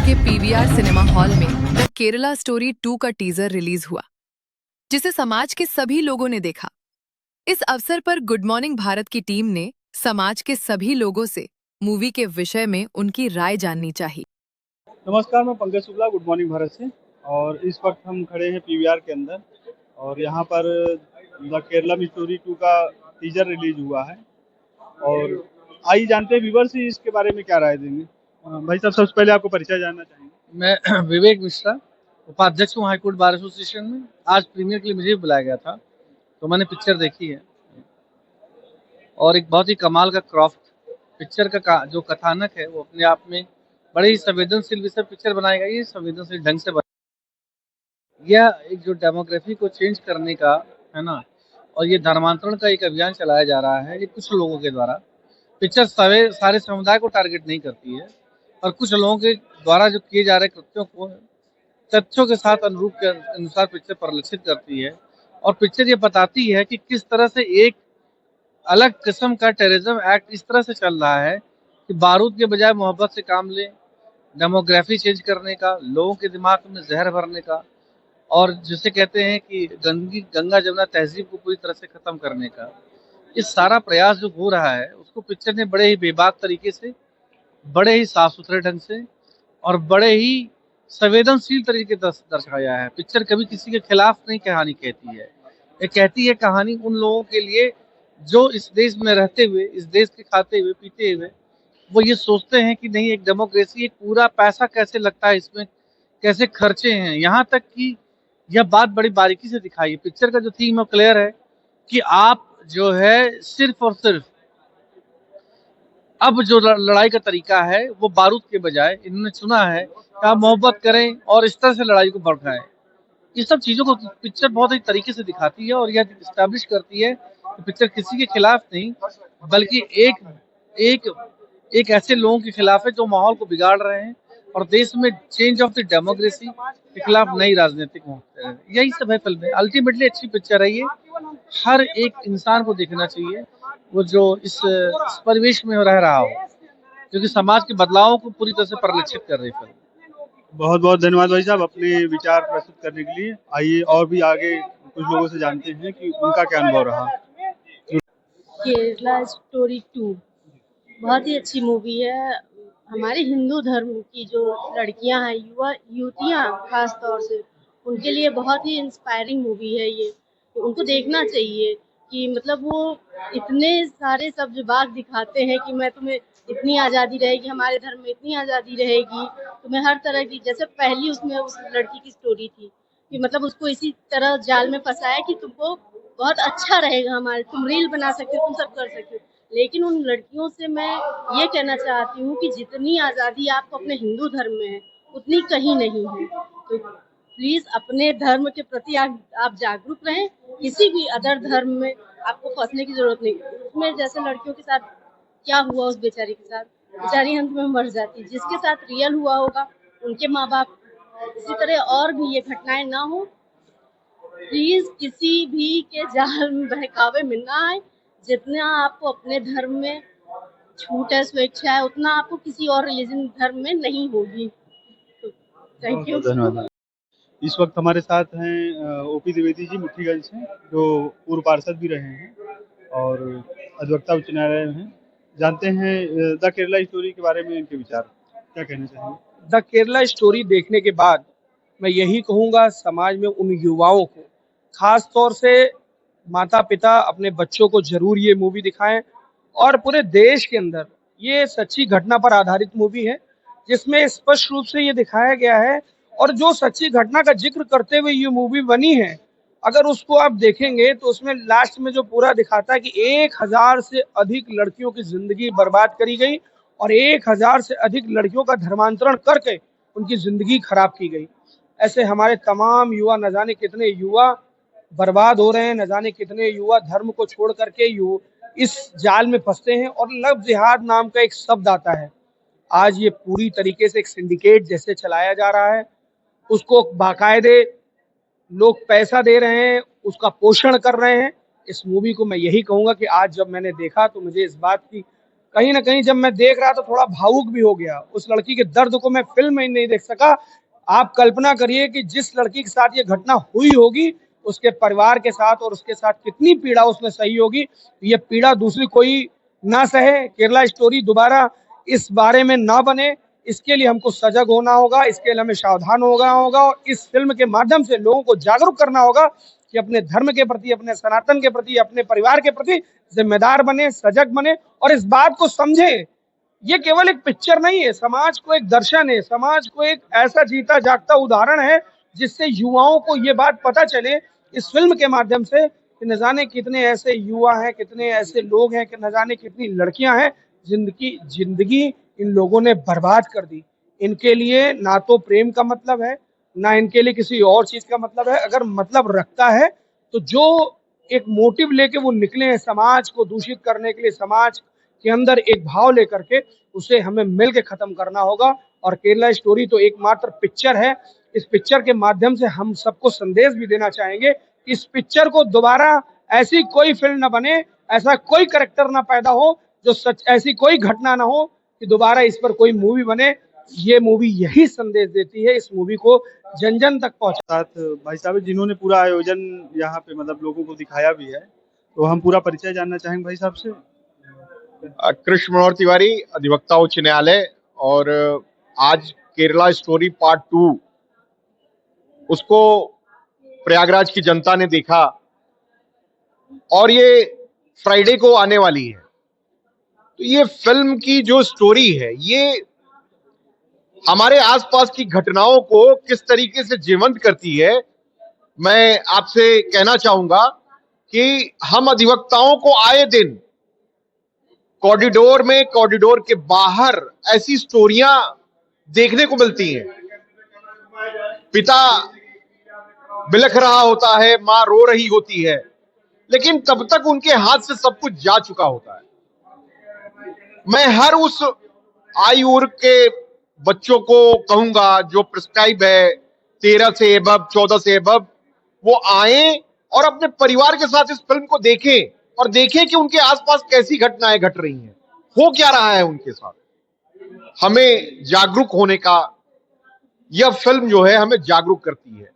के PVR cinema hall में the Kerala story 2 का टीजर रिलीज हुआ, जिसे समाज के सभी लोगों ने देखा। इस अवसर पर गुड मॉर्निंग भारत की टीम ने समाज के सभी लोगों से मूवी के विषय में उनकी राय जाननी चाहिए। नमस्कार, मैं पंकज शुक्ला गुड मॉर्निंग भारत से। और इस वक्त हम खड़े हैं पीवीआर के अंदर और यहाँ पर द केरला स्टोरी 2 का टीजर रिलीज हुआ है। और आइए जानते हैं व्यूअर्स से इसके बारे में क्या राय देंगे। भाई साहब, सबसे पहले आपको परिचय जानना चाहेंगे। मैं विवेक मिश्रा, उपाध्यक्ष हूँ हाईकोर्ट बार एसोसिएशन में। आज प्रीमियर के लिए मुझे भी बुलाया गया था, तो मैंने पिक्चर देखी है और एक बहुत ही कमाल का क्राफ्ट पिक्चर का जो कथानक है वो अपने आप में बड़े ही संवेदनशील विषय पिक्चर बनाई गई है, संवेदनशील ढंग से यह एक जो डेमोग्राफी को चेंज करने का है ना, और ये धर्मांतरण का एक अभियान चलाया जा रहा है। ये कुछ लोगों के द्वारा पिक्चर सारे समुदाय को टारगेट नहीं करती है, और कुछ लोगों के द्वारा जो किए जा रहे कृत्यों को तथ्यों के साथ अनुरूप के अनुसार पिक्चर परिलक्षित करती है। और पिक्चर ये बताती है कि किस तरह से एक अलग किस्म का टेररिज्म एक्ट इस तरह से चल रहा है कि बारूद के बजाय मोहब्बत से काम ले, डेमोग्राफी चेंज करने का, लोगों के दिमाग में जहर भरने का, और जिसे कहते हैं कि गंगा जमुना तहजीब को पूरी तरह से खत्म करने का, इस सारा प्रयास जो हो रहा है उसको पिक्चर ने बड़े ही बेबाक तरीके से, बड़े ही साफ सुथरे ढंग से और बड़े ही संवेदनशील तरीके से दर्शाया है। पिक्चर कभी किसी के खिलाफ नहीं कहानी कहती है, ये कहती है कहानी उन लोगों के लिए जो इस देश में रहते हुए, इस देश के खाते हुए पीते हुए वो ये सोचते हैं कि नहीं, एक डेमोक्रेसी, एक पूरा पैसा कैसे लगता है इसमें, कैसे खर्चे हैं। यहाँ तक कि यह बात बड़ी बारीकी से दिखाई है। पिक्चर का जो थीम है क्लियर है कि आप जो है सिर्फ और सिर्फ अब जो लड़ाई का तरीका है वो बारूद के बजाय इन्होंने चुना है कि आप मोहब्बत करें और इस तरह से लड़ाई को भड़काएं। इस सब चीजों को पिक्चर बहुत ही तरीके से दिखाती है और यह स्टैब्लिश करती है कि पिक्चर किसी के खिलाफ नहीं, बल्कि एक एक एक ऐसे लोगों के खिलाफ है जो माहौल को बिगाड़ रहे हैं और देश में चेंज ऑफ द डेमोक्रेसी के खिलाफ नई राजनीतिक मुहिम है। यही सब है फिल्म में। अल्टीमेटली अच्छी पिक्चर है ये, हर एक इंसान को देखना चाहिए वो जो इस परिवेश में रह रहा हो, क्योंकि समाज के बदलावों को पूरी तरह से परिलक्षित कर रही फिल्म। बहुत बहुत धन्यवाद भाई साहब अपने विचार प्रस्तुत करने के लिए। आइए और भी आगे कुछ लोगों से जानते हैं कि उनका क्या अनुभव रहा। केरला स्टोरी 2 बहुत ही अच्छी मूवी है। हमारे हिंदू धर्म की जो लड़कियां हैं, युवतियां खास तौर से, उनके लिए बहुत ही इंस्पायरिंग मूवी है ये। तो उनको देखना चाहिए कि मतलब वो इतने सारे सब जो बात दिखाते हैं कि मैं तुम्हें इतनी आज़ादी रहेगी, हमारे धर्म में इतनी आज़ादी रहेगी, तुम्हें हर तरह की, जैसे पहली उसमें उस लड़की की स्टोरी थी कि मतलब उसको इसी तरह जाल में फंसाया कि तुमको बहुत अच्छा रहेगा, हमारे तुम रील बना सकते हो, तुम सब कर सकते हो। लेकिन उन लड़कियों से मैं ये कहना चाहती हूँ कि जितनी आज़ादी आपको अपने हिंदू धर्म में है उतनी कहीं नहीं है। तो प्लीज अपने धर्म के प्रति आप जागरूक रहें। किसी भी अदर धर्म में आपको फंसने की जरूरत नहीं। उसमें जैसे लड़कियों के साथ क्या हुआ, उस बेचारी के साथ, बेचारी अंत में मर जाती। जिसके साथ रियल हुआ होगा उनके माँ बाप, इसी तरह और भी ये घटनाएं ना हो। प्लीज किसी भी के जाल में, बहकावे में ना आए। जितना आपको अपने धर्म में छूट है, स्वेच्छा है, उतना आपको किसी और रिलीजन धर्म में नहीं होगी। तो थैंक यू, धन्यवाद। इस वक्त हमारे साथ हैं ओपी द्विवेदी जी मुठीगंज से, जो पूर्व पार्षद भी रहे हैं और अधिवक्ता उच्च न्यायालय में हैं। जानते हैं द केरला स्टोरी के बारे में इनके विचार, क्या कहना चाहेंगे। द केरला स्टोरी देखने के बाद मैं यही कहूँगा समाज में उन युवाओं को, खास तौर से माता पिता अपने बच्चों को जरूर ये मूवी दिखाएं। और पूरे देश के अंदर ये सच्ची घटना पर आधारित मूवी है, जिसमें स्पष्ट रूप से ये दिखाया गया है और जो सच्ची घटना का जिक्र करते हुए ये मूवी बनी है, अगर उसको आप देखेंगे तो उसमें लास्ट में जो पूरा दिखाता है कि 1000 से अधिक लड़कियों की जिंदगी बर्बाद करी गई और 1000 से अधिक लड़कियों का धर्मांतरण करके उनकी जिंदगी खराब की गई। ऐसे हमारे तमाम युवा, न जाने कितने युवा बर्बाद हो रहे हैं, न जाने कितने युवा धर्म को छोड़ करके इस जाल में फंसते हैं। और लव जिहाद नाम का एक शब्द आता है, आज ये पूरी तरीके से एक सिंडिकेट जैसे चलाया जा रहा है। उसको बाकायदे लोग पैसा दे रहे हैं, उसका पोषण कर रहे हैं। इस मूवी को मैं यही कहूंगा कि आज जब मैंने देखा तो मुझे इस बात की कहीं ना कहीं जब मैं देख रहा तो थोड़ा भावुक भी हो गया। उस लड़की के दर्द को मैं फिल्म में नहीं देख सका। आप कल्पना करिए कि जिस लड़की के साथ ये घटना हुई होगी, उसके परिवार के साथ और उसके साथ कितनी पीड़ा उसने सही होगी। ये पीड़ा दूसरी कोई ना सहे। केरला स्टोरी दोबारा इस बारे में ना बने, इसके लिए हमको सजग होना होगा, इसके लिए हमें सावधान होना होगा और इस फिल्म के माध्यम से लोगों को जागरूक करना होगा कि अपने धर्म के प्रति, अपने सनातन के प्रति, अपने परिवार के प्रति जिम्मेदार बने, सजग बने और इस बात को समझे। ये केवल एक पिक्चर नहीं है, समाज को एक दर्शन है, समाज को एक ऐसा जीता जागता उदाहरण है जिससे युवाओं को ये बात पता चले इस फिल्म के माध्यम से कि न जाने कितने ऐसे युवा हैं, कितने ऐसे लोग हैं, कि न जाने कितनी लड़कियां हैं जिंदगी इन लोगों ने बर्बाद कर दी। इनके लिए ना तो प्रेम का मतलब है, ना इनके लिए किसी और चीज का मतलब है। अगर मतलब रखता है तो जो एक मोटिव लेके वो निकले हैं समाज को दूषित करने के लिए, समाज के अंदर एक भाव लेकर के, उसे हमें मिल के खत्म करना होगा। और केरला स्टोरी तो एकमात्र पिक्चर है। इस पिक्चर के माध्यम से हम सबको संदेश भी देना चाहेंगे कि इस पिक्चर को दोबारा ऐसी कोई फिल्म न बने, ऐसा कोई करैक्टर ना पैदा हो, जो सच ऐसी कोई घटना ना हो कि दोबारा इस पर कोई मूवी बने। ये मूवी यही संदेश देती है, इस मूवी को जन जन तक पहुंचा। साथ भाई साहब जिन्होंने पूरा आयोजन यहाँ पे मतलब लोगों को दिखाया भी है, तो हम पूरा परिचय जानना चाहेंगे भाई साहब से। कृष्ण मनोहर तिवारी, अधिवक्ता उच्च न्यायालय। और आज केरला स्टोरी पार्ट 2 उसको प्रयागराज की जनता ने देखा और ये फ्राइडे को आने वाली है। तो ये फिल्म की जो स्टोरी है, ये हमारे आसपास की घटनाओं को किस तरीके से जीवंत करती है। मैं आपसे कहना चाहूंगा कि हम अधिवक्ताओं को आए दिन कॉरिडोर में, कॉरिडोर के बाहर ऐसी स्टोरियां देखने को मिलती हैं। पिता बिलख रहा होता है, मां रो रही होती है, लेकिन तब तक उनके हाथ से सब कुछ जा चुका होता है। मैं हर उस आयु वर्ग के बच्चों को कहूंगा जो प्रिस्क्राइब है 13 से एबव, 14 से एबव, वो आए और अपने परिवार के साथ इस फिल्म को देखें और देखें कि उनके आसपास कैसी घटनाएं घट रही हैं, हो क्या रहा है उनके साथ। हमें जागरूक होने का, यह फिल्म जो है हमें जागरूक करती है।